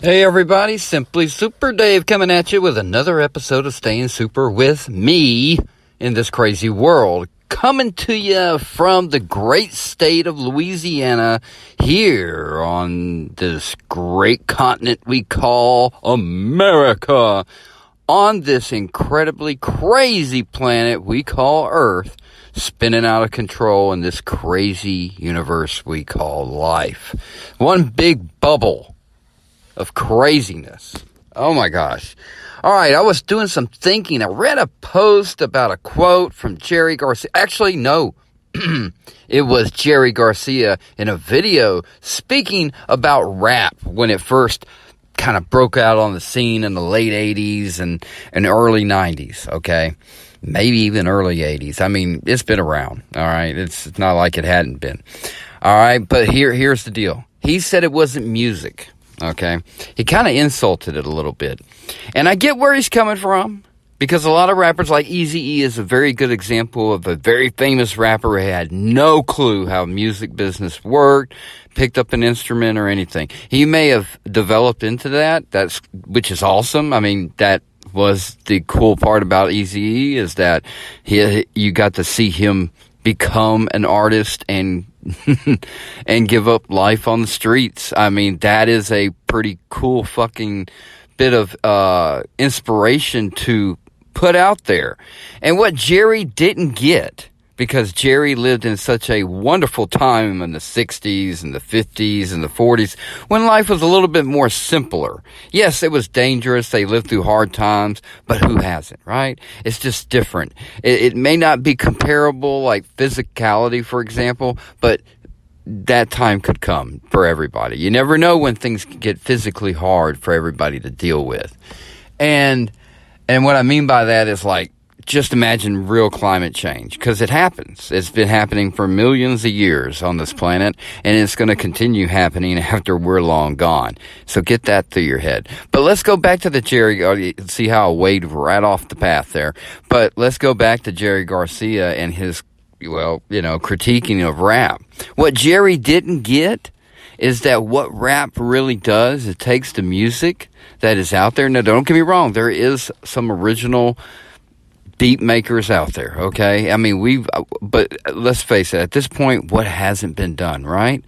Hey everybody, SimplySuperDave coming at you with another episode of Staying Super with me in this crazy world. Coming to you from the great state of Louisiana here on this great continent we call America. On this incredibly crazy planet we call Earth, spinning out of control in this crazy universe we call life. One big bubble of craziness. Oh my gosh. All right, I was doing some thinking. I read a post about a quote from Jerry Garcia. Actually, no. It was Jerry Garcia in a video speaking about rap when it first kind of broke out on the scene in the late 80s and early 90s, okay? Maybe even early 80s. I mean, it's been around, all right? It's not like it hadn't been. All right, but here's the deal. He said it wasn't music. Okay, he kind of insulted it a little bit. And I get where he's coming from, because a lot of rappers, like Eazy-E is a very good example of a very famous rapper who had no clue how music business worked, picked up an instrument or anything. He may have developed into that, which is awesome. I mean, that was the cool part about Eazy-E, is that you got to see him become an artist and give up life on the streets. I mean, that is a pretty cool fucking bit of inspiration to put out there. And what Jerry didn't get, because Jerry lived in such a wonderful time in the 60s and the 50s and the 40s when life was a little bit more simpler. Yes, it was dangerous. They lived through hard times, but who hasn't, right? It's just different. It may not be comparable, like physicality, for example, but that time could come for everybody. You never know when things get physically hard for everybody to deal with. And what I mean by that is, like, just imagine real climate change, because it happens. It's been happening for millions of years on this planet, and it's going to continue happening after we're long gone. So get that through your head. But let's go back to the Jerry. See how I wade right off the path there. But let's go back to Jerry Garcia and his, critiquing of rap. What Jerry didn't get is that what rap really does, it takes the music that is out there. Now, don't get me wrong. There is some original beat makers out there, okay? I mean, but let's face it, at this point, what hasn't been done, right?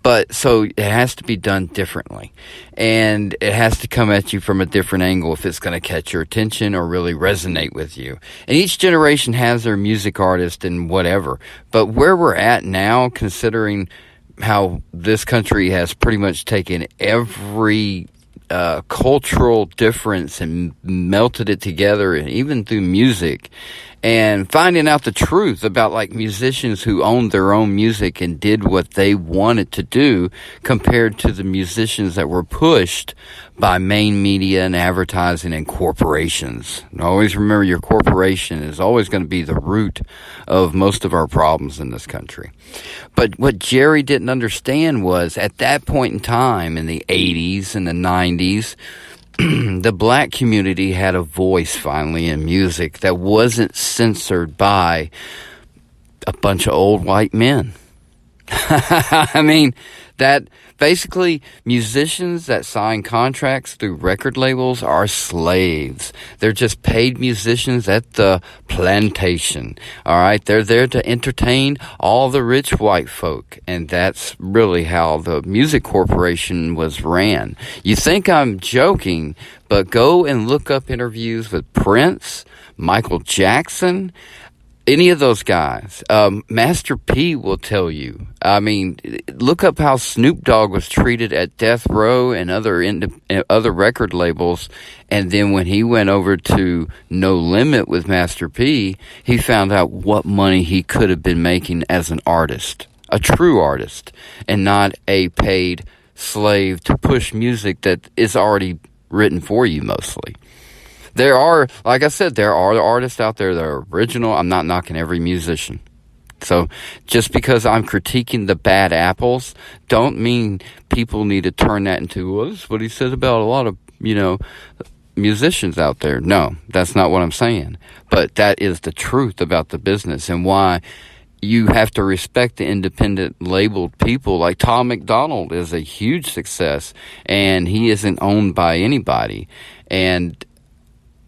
But so it has to be done differently, and it has to come at you from a different angle if it's going to catch your attention or really resonate with you. And each generation has their music artist and whatever, but where we're at now, considering how this country has pretty much taken every cultural difference and melted it together, and even through music, and finding out the truth about, like, musicians who owned their own music and did what they wanted to do, compared to the musicians that were pushed by main media and advertising and corporations. And always remember, your corporation is always going to be the root of most of our problems in this country. But what Jerry didn't understand was, at that point in time, in the 80s and the 90s, the black community had a voice finally in music that wasn't censored by a bunch of old white men. I mean, that basically musicians that sign contracts through record labels are slaves. They're just paid musicians at the plantation. All right. They're there to entertain all the rich white folk. And that's really how the music corporation was ran. You think I'm joking, but go and look up interviews with Prince, Michael Jackson, any of those guys. Master P will tell you. I mean, look up how Snoop Dogg was treated at Death Row and other record labels. And then when he went over to No Limit with Master P, he found out what money he could have been making as an artist, a true artist, and not a paid slave to push music that is already written for you mostly. There are, like I said, there are artists out there that are original. I'm not knocking every musician. So just because I'm critiquing the bad apples, don't mean people need to turn that into, well, this is what he says about a lot of, musicians out there. No, that's not what I'm saying. But that is the truth about the business, and why you have to respect the independent labeled people. Like Tom McDonald is a huge success, and he isn't owned by anybody. And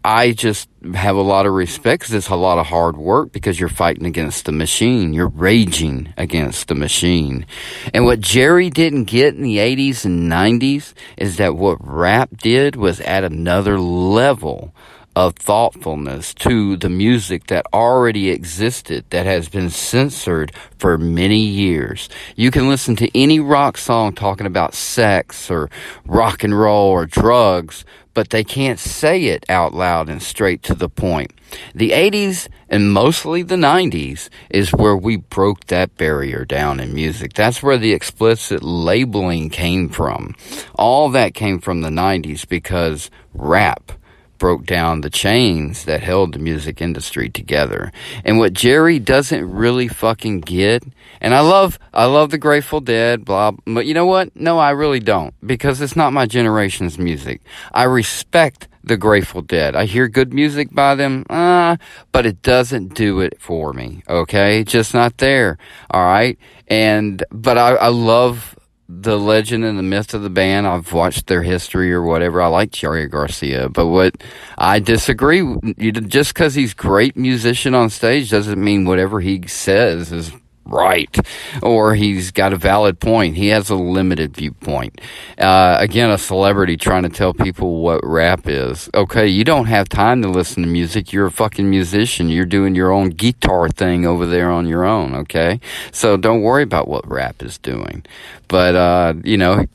I just have a lot of respect because it's a lot of hard work because you're fighting against the machine. You're raging against the machine. And what Jerry didn't get in the 80s and 90s is that what rap did was add another level of thoughtfulness to the music that already existed, that has been censored for many years. You can listen to any rock song talking about sex or rock and roll or drugs, but they can't say it out loud and straight to the point. The 80s and mostly the 90s is where we broke that barrier down in music. That's where the explicit labeling came from. All that came from the 90s because rap broke down the chains that held the music industry together. And what Jerry doesn't really fucking get, and I love the Grateful Dead, blah, but you know what? No, I really don't, because it's not my generation's music. I respect the Grateful Dead. I hear good music by them, but it doesn't do it for me, okay? Just not there, all right? But I love the legend and the myth of the band. I've watched their history or whatever. I like Jerry Garcia, but what I disagree, just because he's a great musician on stage doesn't mean whatever he says is right or he's got a valid point. He has a limited viewpoint. Again, a celebrity trying to tell people what rap is. Okay, you don't have time to listen to music. You're a fucking musician. You're doing your own guitar thing over there on your own, okay? So don't worry about what rap is doing. But,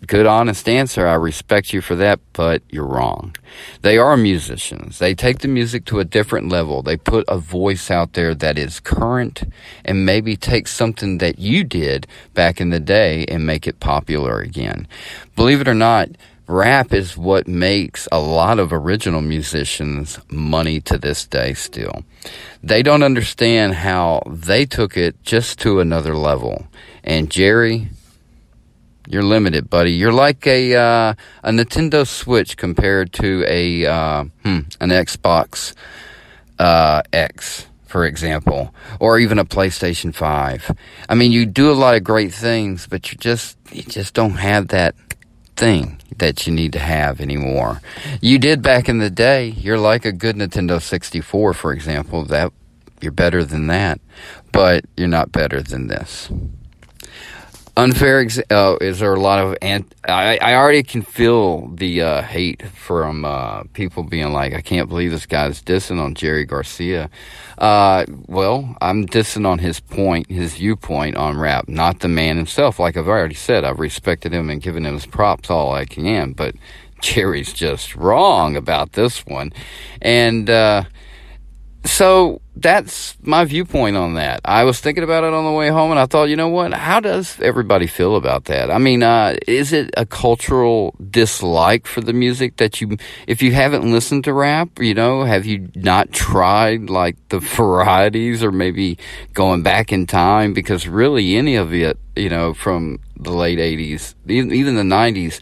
good honest answer. I respect you for that, but you're wrong. They are musicians. They take the music to a different level. They put a voice out there that is current and maybe take something that you did back in the day and make it popular again. Believe it or not, rap is what makes a lot of original musicians money to this day still. They don't understand how they took it just to another level. And Jerry, you're limited, buddy. You're like a Nintendo Switch compared to an Xbox X, for example, or even a PlayStation 5. I mean, you do a lot of great things, but you just don't have that thing that you need to have anymore. You did back in the day. You're like a good Nintendo 64, for example. That you're better than that, but you're not better than this. Unfair, is there a lot of, I already can feel the hate from people being like, I can't believe this guy's dissing on Jerry Garcia. Well, I'm dissing on his viewpoint on rap, not the man himself. Like I've already said, I've respected him and given him his props all I can, but Jerry's just wrong about this one. And so that's my viewpoint on that. I was thinking about it on the way home, and I thought, you know what? How does everybody feel about that? I mean, is it a cultural dislike for the music that if you haven't listened to rap, have you not tried like the varieties or maybe going back in time? Because really any of it, from the late 80s, even the 90s,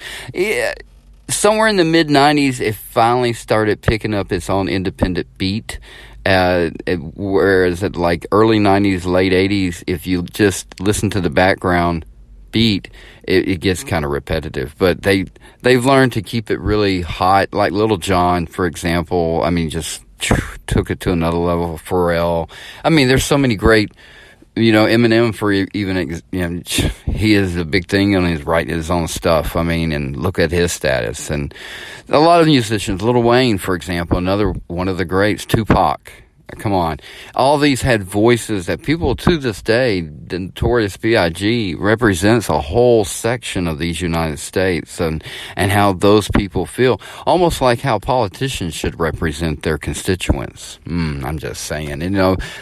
somewhere in the mid 90s, it finally started picking up its own independent beat. Whereas at like early 90s, late 80s, if you just listen to the background beat, it gets kind of repetitive. But they've learned to keep it really hot, like Little John, for example. I mean, just took it to another level. Pharrell. I mean, there's so many great, Eminem, for even, he is a big thing on his own stuff. I mean, and look at his status. And a lot of musicians, Lil Wayne, for example, another one of the greats, Tupac. Come on. All these had voices that people to this day, the Notorious B.I.G. represents a whole section of these United States and how those people feel. Almost like how politicians should represent their constituents. I'm just saying.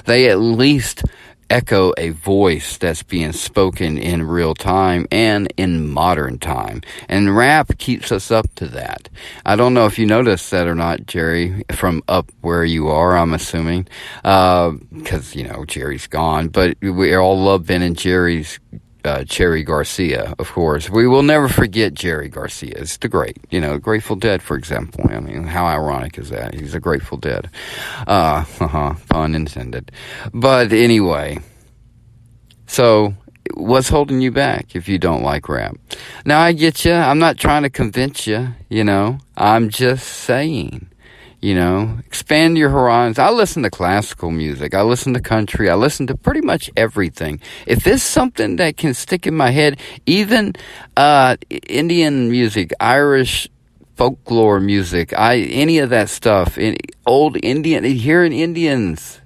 They at least echo a voice that's being spoken in real time and in modern time. And rap keeps us up to that. I don't know if you noticed that or not, Jerry, from up where you are, I'm assuming, because, Jerry's gone. But we all love Ben and Jerry's Jerry Garcia, of course. We will never forget Jerry Garcia. It's the great, Grateful Dead, for example. I mean, how ironic is that? He's a Grateful Dead. Pun intended. But anyway, So what's holding you back if you don't like rap? Now, I get you. I'm not trying to convince you, I'm just saying, expand your horizons. I listen to classical music. I listen to country. I listen to pretty much everything. If it's something that can stick in my head, even Indian music, Irish folklore music, any of that stuff, old Indian, hearing Indians,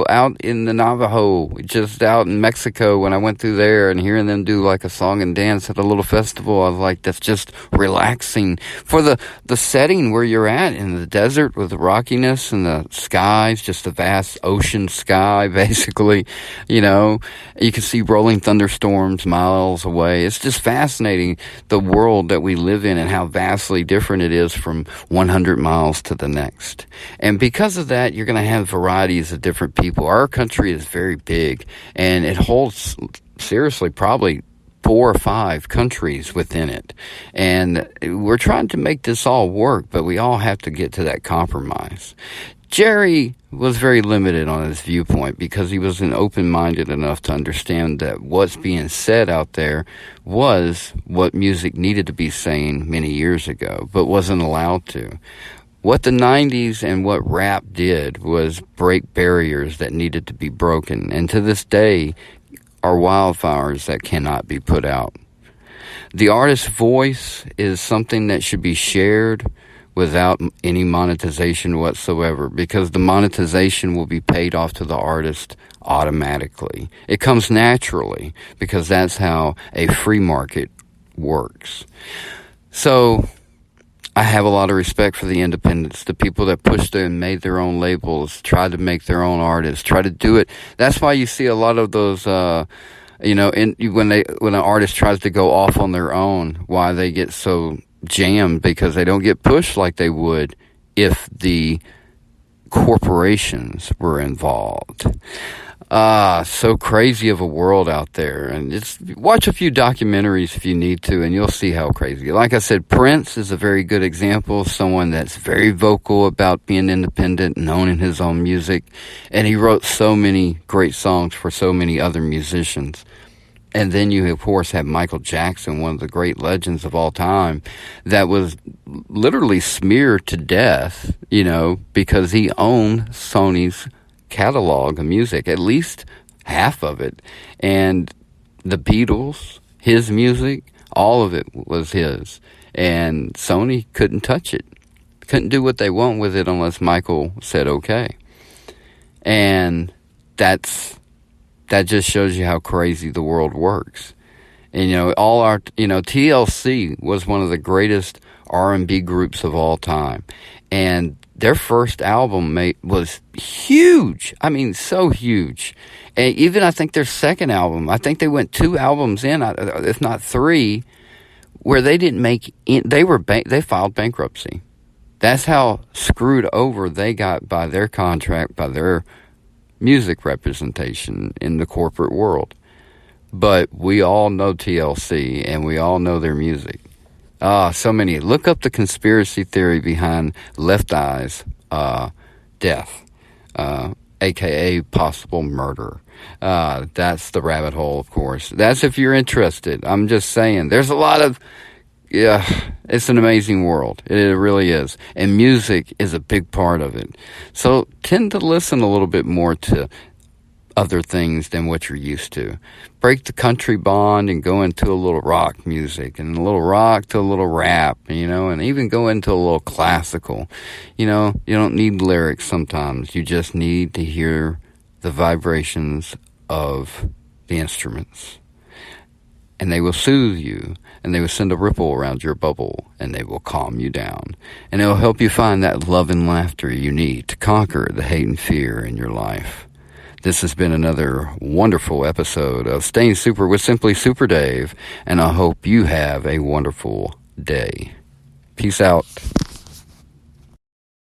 out in the Navajo, just out in Mexico, when I went through there and hearing them do like a song and dance at a little festival, I was like, that's just relaxing for the setting where you're at in the desert with the rockiness and the skies, just a vast ocean sky, basically, you can see rolling thunderstorms miles away. It's just fascinating, the world that we live in and how vastly different it is from 100 miles to the next. And because of that, you're going to have varieties of different people. Our country is very big, and it holds, seriously, probably 4 or 5 countries within it. And we're trying to make this all work, but we all have to get to that compromise. Jerry was very limited on his viewpoint because he wasn't open-minded enough to understand that what's being said out there was what music needed to be saying many years ago, but wasn't allowed to. What the 90s and what rap did was break barriers that needed to be broken, and to this day are wildfires that cannot be put out. The artist's voice is something that should be shared without any monetization whatsoever, because the monetization will be paid off to the artist automatically. It comes naturally, because that's how a free market works. So I have a lot of respect for the independents, the people that pushed it and made their own labels, tried to make their own artists, try to do it. That's why you see a lot of those, when an artist tries to go off on their own, why they get so jammed, because they don't get pushed like they would if the corporations were involved. So crazy of a world out there. And just watch a few documentaries if you need to, and you'll see how crazy. Like I said, Prince is a very good example of someone that's very vocal about being independent and owning his own music. And he wrote so many great songs for so many other musicians. And then you, of course, have Michael Jackson, one of the great legends of all time, that was literally smeared to death, because he owned Sony's catalog of music, at least half of it. And the Beatles, his music, all of it was his. And Sony couldn't touch it, couldn't do what they want with it unless Michael said okay. And that just shows you how crazy the world works. And, TLC was one of the greatest R&B groups of all time. And their first album was huge. I mean, so huge. And even, I think, their second album, I think they went 2 albums in, if not 3, where they didn't make they filed bankruptcy. That's how screwed over they got by their contract, by their music representation in the corporate world. But we all know TLC, and we all know their music. So many. Look up the conspiracy theory behind Left Eye's death, aka possible murder. That's the rabbit hole, of course. That's if you're interested. I'm just saying, there's a lot of, it's an amazing world. It really is. And music is a big part of it. So tend to listen a little bit more to other things than what you're used to. Break the country bond and go into a little rock music, and a little rock to a little rap, and even go into a little classical. You don't need lyrics sometimes. You just need to hear the vibrations of the instruments. And they will soothe you, and they will send a ripple around your bubble, and they will calm you down. And it will help you find that love and laughter you need to conquer the hate and fear in your life. This has been another wonderful episode of Staying Super with Simply Super Dave, and I hope you have a wonderful day. Peace out.